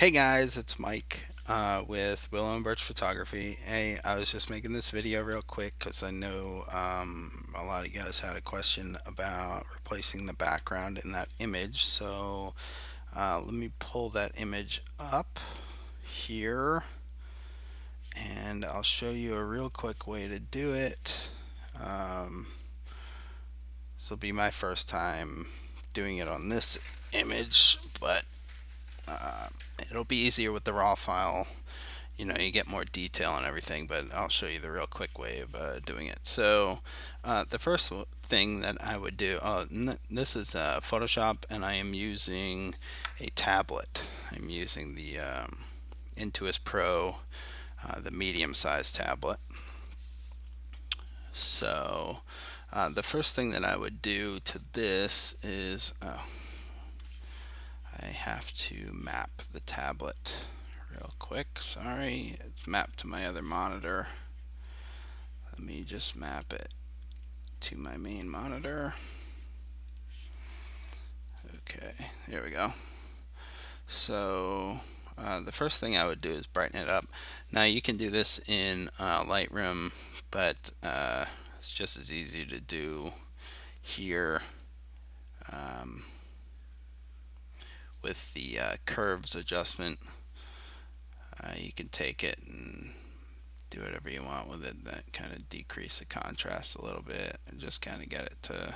Hey guys, it's Mike with Willow and Birch Photography. Hey, I was just making this video real quick because I know a lot of you guys had a question about replacing the background in that image. So let me pull that image up here and I'll show you a real quick way to do it. Um, this will be my first time doing it on this image, but uh, it'll be easier with the raw file. You get more detail and everything, but I'll show you the real quick way of doing it. So the first thing that I would do, this is Photoshop, and I am using a tablet. I'm using the Intuos Pro, the medium-sized tablet. So the first thing that I would do to this is I have to map the tablet real quick. Sorry, it's mapped to my other monitor. Let me just map it to my main monitor. Okay, there we go. So the first thing I would do is brighten it up. Now you can do this in Lightroom, but it's just as easy to do here um, with the curves adjustment. You can take it and do whatever you want with it. That kind of decrease the contrast a little bit and just kind of get it to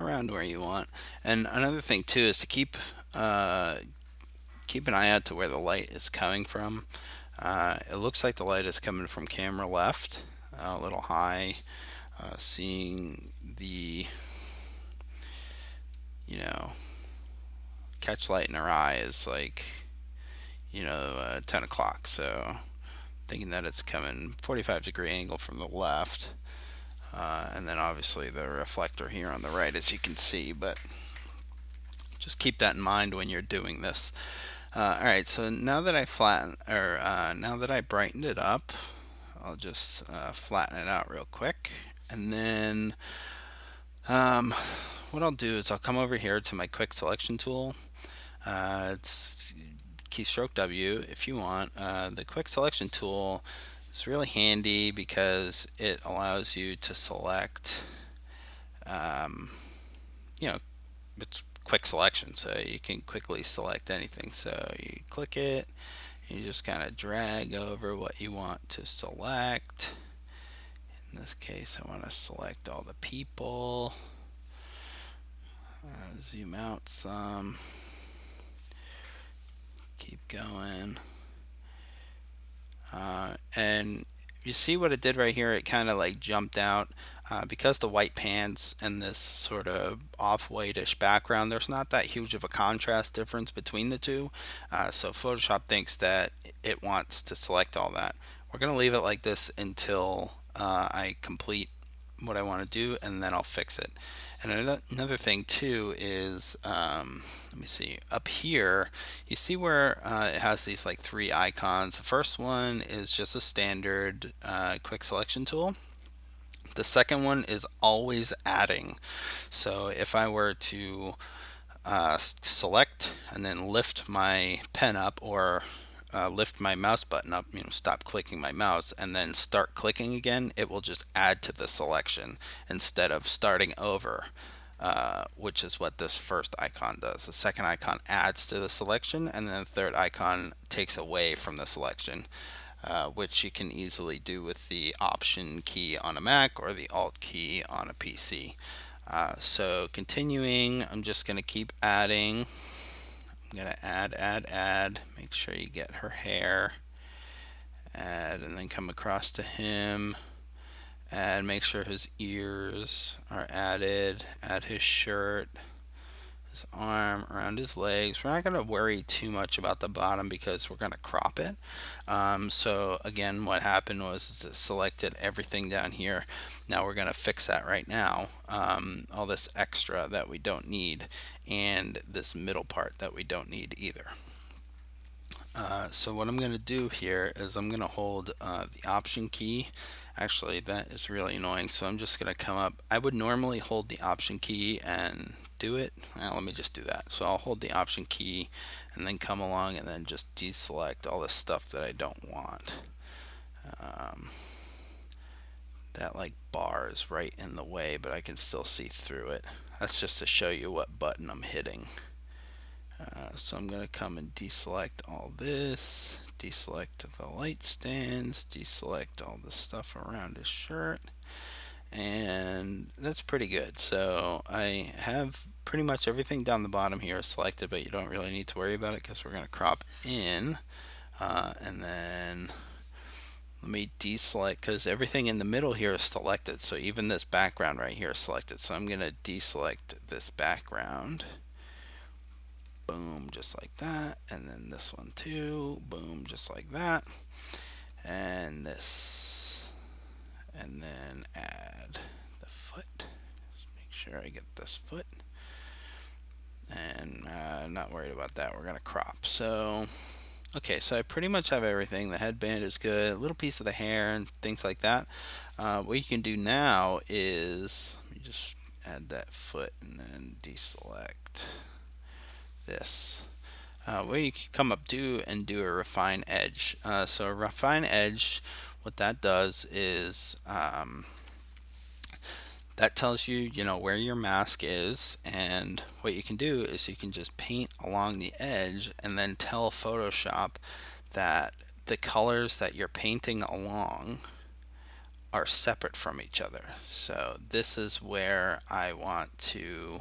around where you want. And another thing too is to keep an eye out to where the light is coming from. It looks like the light is coming from camera left, a little high. Seeing the you know catch light in our eye is like 10 o'clock. So thinking that it's coming 45-degree angle from the left. And then obviously the reflector here on the right, as you can see, but just keep that in mind when you're doing this. All right, so now that now that I brightened it up, I'll just flatten it out real quick, and then um, what I'll do is I'll come over here to my quick selection tool. It's keystroke W if you want. The quick selection tool is really handy because it allows you to select, um, you know, it's quick selection, so you can quickly select anything. So you click it, and you just kind of drag over what you want to select. In this case, I want to select all the people. Zoom out some. Keep going. And you see what it did right here? It kind of like jumped out. Because the white pants and this sort of off-whitish background, there's not that huge of a contrast difference between the two. So Photoshop thinks that it wants to select all that. We're going to leave it like this until I complete what I want to do, and then I'll fix it. And another thing too is, let me see, up here, you see where it has these like three icons. The first one is just a standard quick selection tool. The second one is always adding. So if I were to select and then lift my pen up, or lift my mouse button up, stop clicking my mouse and then start clicking again, it will just add to the selection instead of starting over, which is what this first icon does. The second icon adds to the selection, and then the third icon takes away from the selection. Which you can easily do with the Option key on a Mac or the Alt key on a PC. So continuing, I'm just going to keep adding. I'm going to add. Make sure you get her hair. Add, and then come across to him. Add, make sure his ears are added. Add his shirt, his arm, around his legs. We're not going to worry too much about the bottom because we're going to crop it. So again, what happened was it selected everything down here. Now we're going to fix that right now. All this extra that we don't need, and this middle part that we don't need either. So what I'm going to do here is I'm going to hold the Option key. Actually, that is really annoying. So I'm just going to come up. I would normally hold the Option key and do it. Well, let me just do that. So I'll hold the Option key and then come along and then just deselect all the stuff that I don't want. Um, that like bar is right in the way, but I can still see through it. That's just to show you what button I'm hitting. So I'm going to come and deselect all this, deselect the light stands, deselect all the stuff around his shirt, and that's pretty good. So I have pretty much everything down the bottom here selected, but you don't really need to worry about it because we're going to crop in. And then let me deselect because everything in the middle here is selected. So even this background right here is selected. So I'm going to deselect this background. Boom, just like that. And then this one too. Boom, just like that. And this. And then add the foot. Just make sure I get this foot. And not worried about that. We're going to crop. So, okay, so I pretty much have everything. The headband is good. A little piece of the hair and things like that. What you can do now is, let me just add that foot and then deselect this. Where you can come up to and do a refine edge. So a refine edge, what that does is that tells you, where your mask is, and what you can do is you can just paint along the edge and then tell Photoshop that the colors that you're painting along are separate from each other. So this is where I want to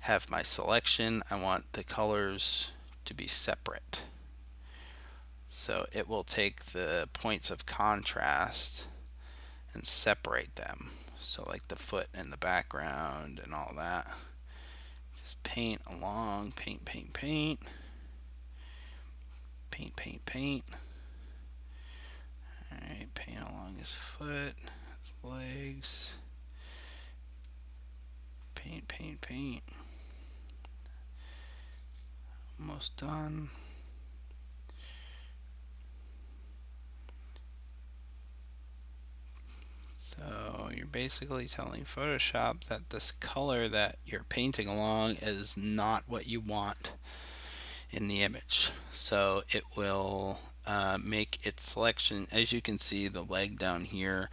have my selection. I want the colors to be separate. So it will take the points of contrast and separate them. So like the foot and the background and all that. Just paint along, paint, paint, paint. Paint, paint, paint. Alright, paint along his foot, his legs. Paint, paint, paint. Almost done. So you're basically telling Photoshop that this color that you're painting along is not what you want in the image. So it will make its selection. As you can see, the leg down here,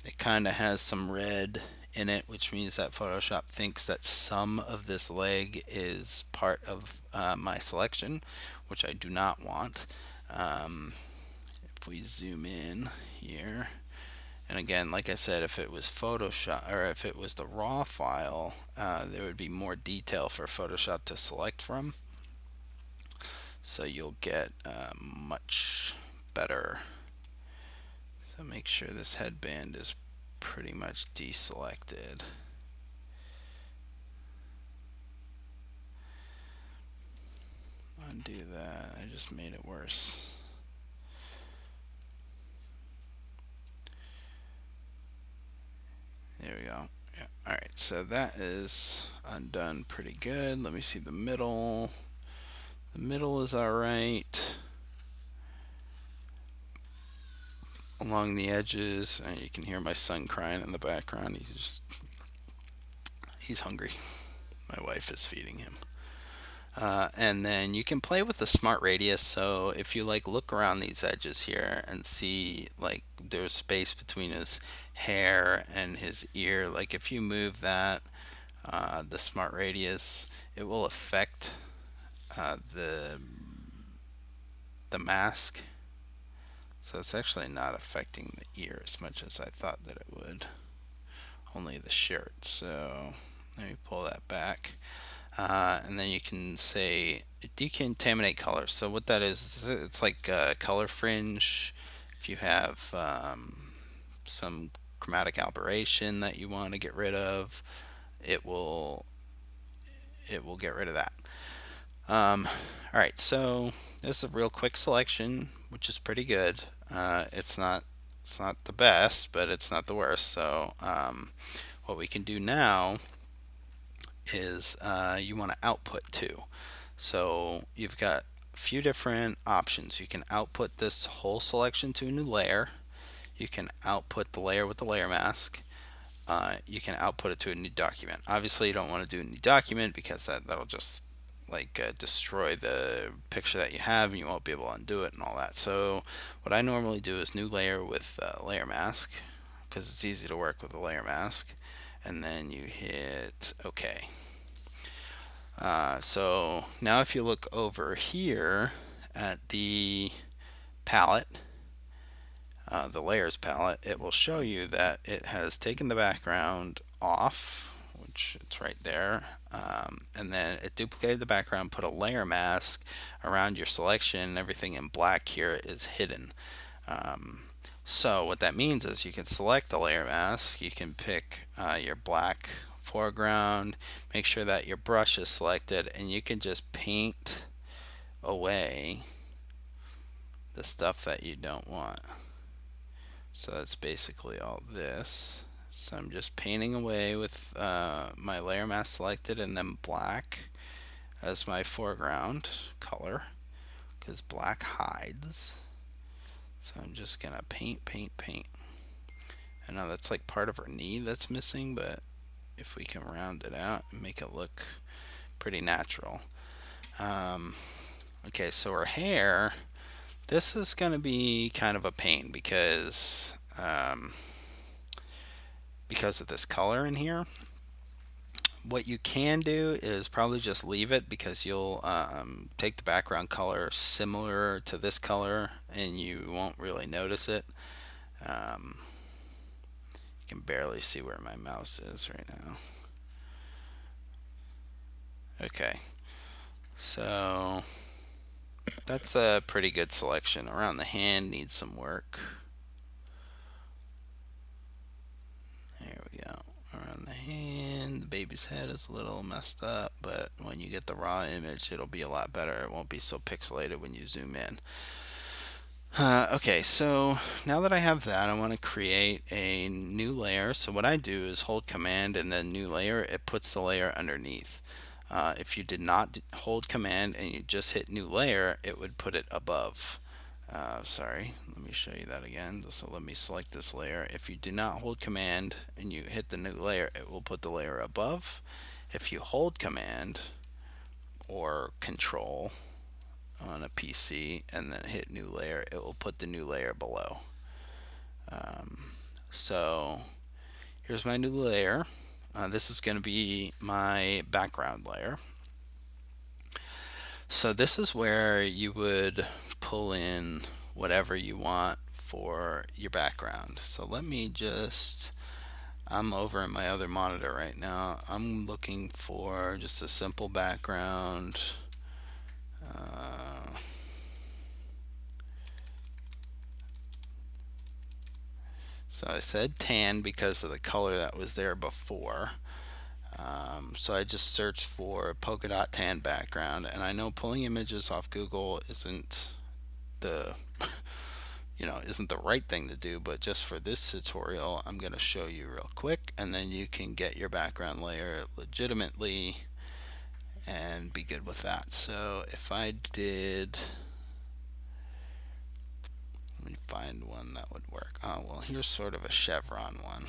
it kind of has some red in it, which means that Photoshop thinks that some of this leg is part of my selection, which I do not want. If we zoom in here, and again, like I said, if it was Photoshop or if it was the raw file, there would be more detail for Photoshop to select from. So you'll get much better. So make sure this headband is pretty much deselected. Undo that. I just made it worse. There we go. Yeah. Alright, so that is undone pretty good. Let me see the middle. The middle is alright. Along the edges, and you can hear my son crying in the background. He's hungry. My wife is feeding him. And then you can play with the smart radius. So if you like look around these edges here and see like there's space between his hair and his ear, like if you move that, the smart radius, it will affect the mask. So it's actually not affecting the ear as much as I thought that it would. Only the shirt. So let me pull that back. And then you can say decontaminate colors. So what that is, it's like color fringe. If you have some chromatic aberration that you want to get rid of, it will get rid of that. All right, so this is a real quick selection, which is pretty good. It's not the best, but it's not the worst. So what we can do now is you want to output to. So you've got few different options. You can output this whole selection to a new layer. You can output the layer with the layer mask. You can output it to a new document. Obviously, you don't want to do a new document because that'll just destroy the picture that you have and you won't be able to undo it and all that. So what I normally do is new layer with layer mask because it's easy to work with a layer mask, and then you hit OK. So now if you look over here at the palette, the layers palette, it will show you that it has taken the background off, which it's right there, and then it duplicated the background, put a layer mask around your selection, and everything in black here is hidden. So what that means is you can select the layer mask, you can pick your black foreground, make sure that your brush is selected, and you can just paint away the stuff that you don't want. So that's basically all this. So I'm just painting away with my layer mask selected and then black as my foreground color because black hides. So I'm just gonna paint, paint, paint. I know that's like part of her knee that's missing, but if we can round it out and make it look pretty natural. Okay, so her hair, this is going to be kind of a pain because of this color in here. What you can do is probably just leave it because you'll take the background color similar to this color and you won't really notice it. You can barely see where my mouse is right now. Okay, so that's a pretty good selection. Around the hand needs some work. There we go. Around the hand, the baby's head is a little messed up, but when you get the raw image, it'll be a lot better. It won't be so pixelated when you zoom in. Okay, so now that I have that, I want to create a new layer. So what I do is hold Command and then New Layer. It puts the layer underneath. If you did not hold Command and you just hit New Layer, it would put it above. Sorry, let me show you that again. So let me select this layer. If you do not hold Command and you hit the new layer, it will put the layer above. If you hold Command or Control on a PC and then hit new layer, it will put the new layer below. So here's my new layer. This is going to be my background layer. So this is where you would pull in whatever you want for your background. So let me just, I'm over in my other monitor right now. I'm looking for just a simple background. So I said tan because of the color that was there before. So I just searched for polka dot tan background, and I know pulling images off Google isn't the isn't the right thing to do, but just for this tutorial I'm going to show you real quick, and then you can get your background layer legitimately and be good with that. So if I did, let me find one that would work. Oh well, here's sort of a chevron one.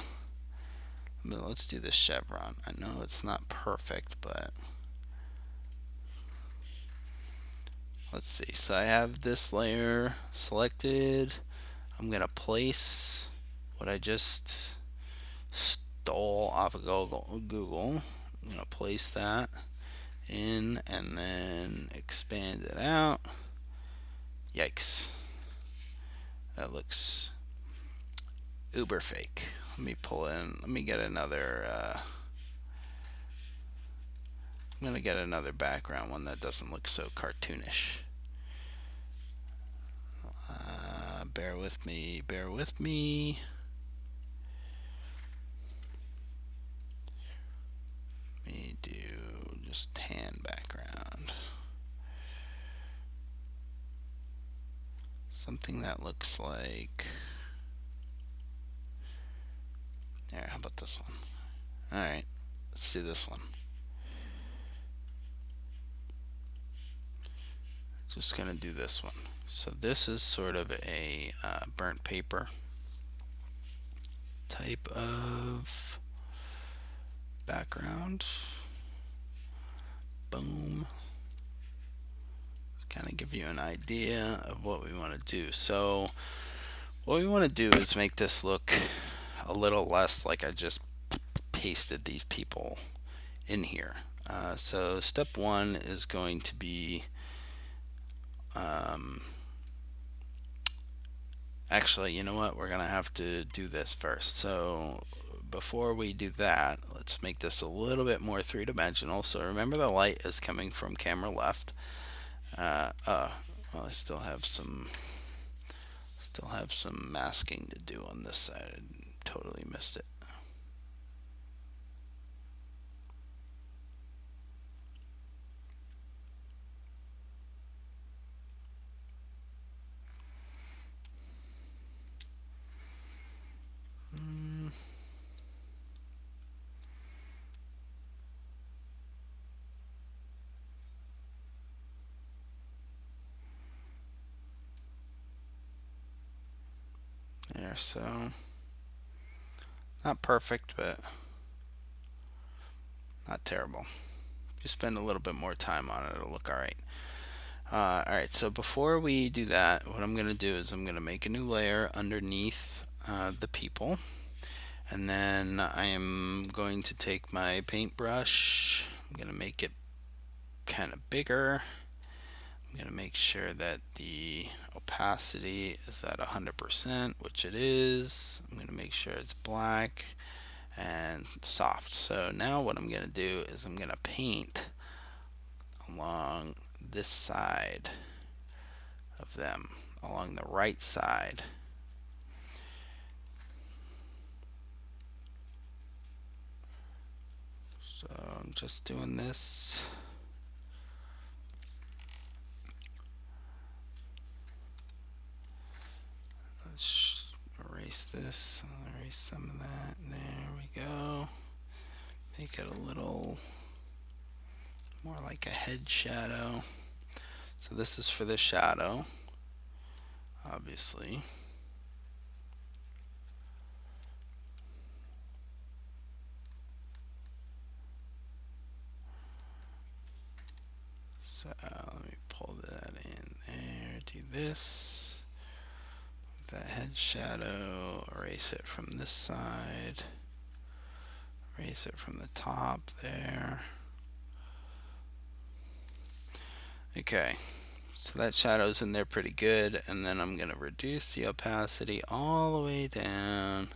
Let's do this chevron. I know it's not perfect, but let's see. So I have this layer selected. I'm going to place what I just stole off of Google. I'm going to place that in and then expand it out. Yikes. That looks uber fake. Let me pull in, let me get another, I'm going to get another background one that doesn't look so cartoonish. Bear with me, bear with me. Let me do just tan background. Something that looks like, there, how about this one? Alright, let's do this one. Just gonna do this one. So this is sort of a burnt paper type of background. Boom. Kind of give you an idea of what we want to do. So what we want to do is make this look a little less like I just pasted these people in here. So step one is going to be actually, you know what? We're gonna have to do this first. So before we do that, let's make this a little bit more three-dimensional. So remember the light is coming from camera left. Uh, uh, well, I still have some masking to do on this side. I totally missed it. There, so not perfect, but not terrible. If you spend a little bit more time on it, it'll look all right. Alright, so before we do that, what I'm going to do is I'm going to make a new layer underneath the people. And then I am going to take my paintbrush. I'm going to make it kind of bigger. I'm going to make sure that the opacity is at 100%, which it is. I'm going to make sure it's black and soft. So now what I'm going to do is I'm going to paint along this side of them, along the right side. So I'm just doing this. Let's erase this. I'll erase some of that. There we go. Make it a little more like a head shadow. So this is for the shadow, obviously. So let me pull that in there, do this. That head shadow, erase it from this side. Erase it from the top there. Okay, so that shadow's in there pretty good, and then I'm gonna reduce the opacity all the way down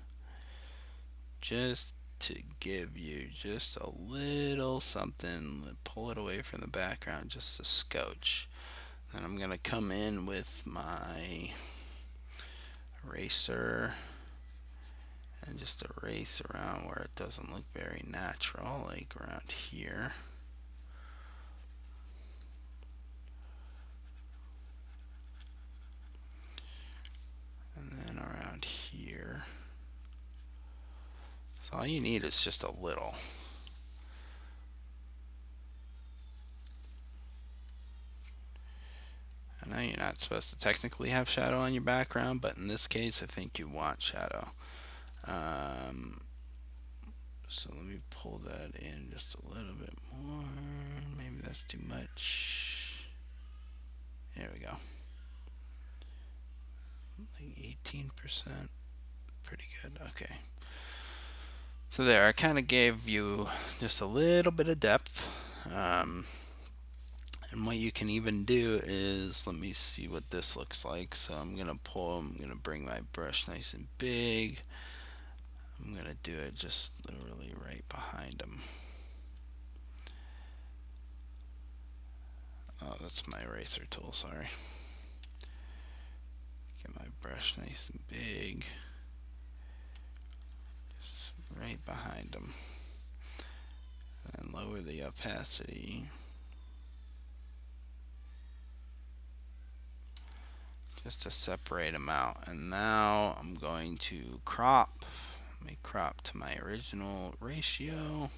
just to give you just a little something, pull it away from the background just a scotch. Then I'm gonna come in with my eraser and just erase around where it doesn't look very natural, like around here. And then around here. So all you need is just a little. I know you're not supposed to technically have shadow on your background, but in this case I think you want shadow. So let me pull that in just a little bit more. Maybe that's too much. There we go. Like 18%. Pretty good. Okay. So there, I kind of gave you just a little bit of depth. And what you can even do is, let me see what this looks like. So I'm going to bring my brush nice and big. I'm going to do it just literally right behind them. Oh, that's my eraser tool, sorry. Get my brush nice and big. Just right behind them. And lower the opacity. Just to separate them out. And now I'm going to crop. Let me crop to my original ratio.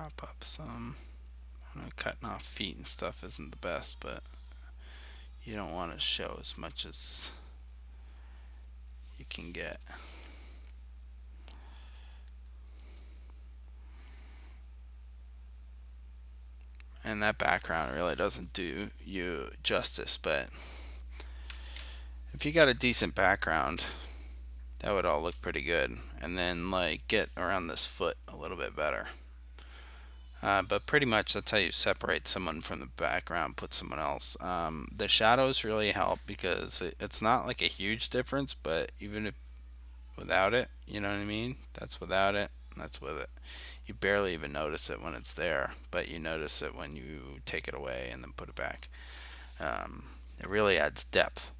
crop up some. I know cutting off feet and stuff isn't the best, but you don't want to show as much as you can get. And that background really doesn't do you justice, but if you got a decent background, that would all look pretty good. And then, like, get around this foot a little bit better. But pretty much that's how you separate someone from the background, put someone else. The shadows really help because it's not like a huge difference, but even if without it, you know what I mean? That's without it, that's with it. You barely even notice it when it's there, but you notice it when you take it away and then put it back. It really adds depth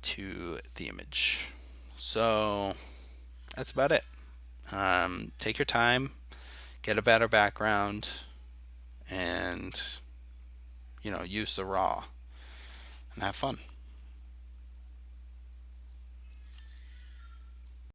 to the image. So that's about it. Take your time, get a better background, and use the raw and have fun.